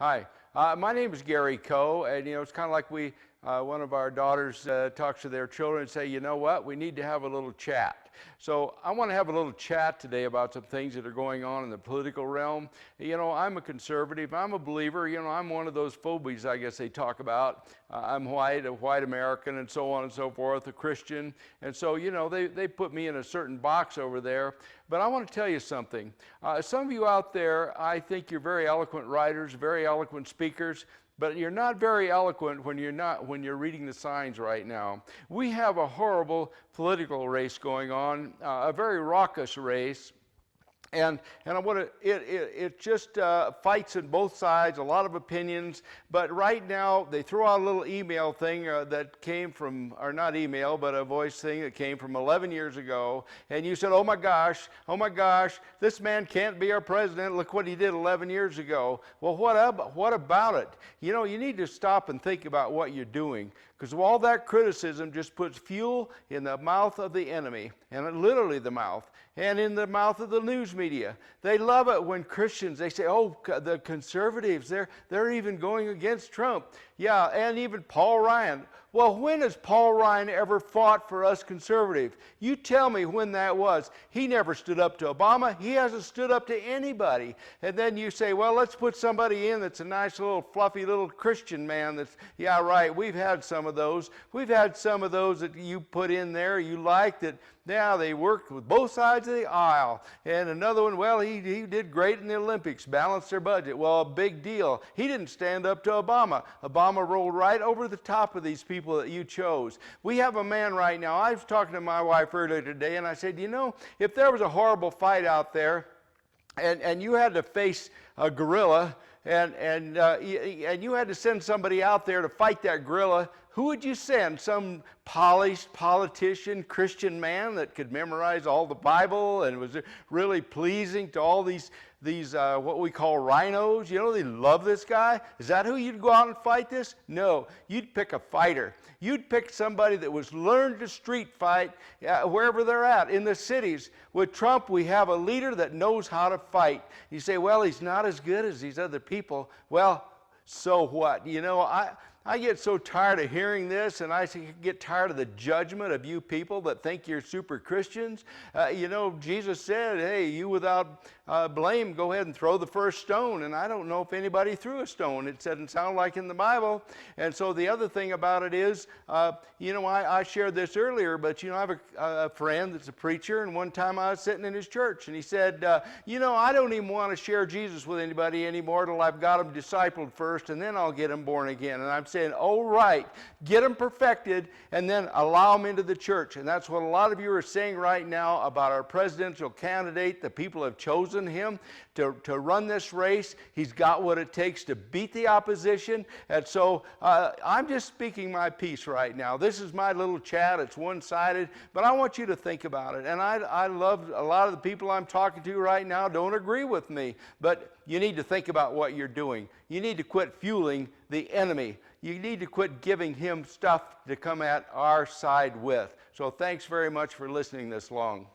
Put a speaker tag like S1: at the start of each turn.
S1: Hi, my name is Gary Coe, and it's kind of like one of our daughters talks to their children and say, you know what, we need to have a little chat. So I want to have a little chat today about some things that are going on in the political realm. I'm a conservative, I'm a believer, I'm one of those phobies, I guess they talk about. I'm white, a white American, and so on and so forth, a Christian. And so, they put me in a certain box over there. But I want to tell you something. Some of you out there, I think you're very eloquent writers, very eloquent speakers, but you're not very eloquent when you're reading the signs right now. We have a horrible political race going on, a very raucous race. And I want to, it just fights on both sides, a lot of opinions. But right now, they throw out a little email thing that came from, or not email, but a voice thing that came from 11 years ago. And you said, oh my gosh, this man can't be our president. Look what he did 11 years ago. Well, what about it? You need to stop and think about what you're doing. Because all that criticism just puts fuel in the mouth of the enemy, and literally the mouth, and in the mouth of the news media. They love it when Christians, they say, oh, the conservatives, they're even going against Trump. Yeah, and even Paul Ryan. Well, when has Paul Ryan ever fought for us conservatives? You tell me when that was. He never stood up to Obama. He hasn't stood up to anybody. And then you say, well, let's put somebody in that's a nice little fluffy little Christian man that's, yeah, right, we've had some of those. We've had some of those that you put in there, you liked it. Now they worked with both sides of the aisle. And another one, well, he did great in the Olympics, balanced their budget. Well, a big deal. He didn't stand up to Obama. Obama rolled right over the top of these people that you chose. We have a man right now. I was talking to my wife earlier today, and I said, if there was a horrible fight out there, and you had to face a gorilla, and you had to send somebody out there to fight that gorilla, who would you send? Some polished politician, Christian man that could memorize all the Bible and was really pleasing to all these what we call rhinos? They love this guy. Is that who you'd go out and fight this? No, you'd pick a fighter. You'd pick somebody that was learned to street fight wherever they're at, in the cities. With Trump, we have a leader that knows how to fight. You say, well, he's not as good as these other people. Well, so what? I get so tired of hearing this, and I get tired of the judgment of you people that think you're super Christians. Jesus said, hey, you without blame, go ahead and throw the first stone. And I don't know if anybody threw a stone. It doesn't sound like in the Bible. And so the other thing about it is, I shared this earlier, but, I have a friend that's a preacher, and one time I was sitting in his church, and he said, I don't even want to share Jesus with anybody anymore till I've got him discipled first, and then I'll get him born again. And I'm saying, oh, right, get them perfected and then allow them into the church. And that's what a lot of you are saying right now about our presidential candidate. The people have chosen him to run this race. He's got what it takes to beat the opposition. And so I'm just speaking my piece right now. This is my little chat. It's one-sided, but I want you to think about it. And I love a lot of the people I'm talking to right now don't agree with me, but you need to think about what you're doing. You need to quit fueling the enemy. You need to quit giving him stuff to come at our side with. So thanks very much for listening this long.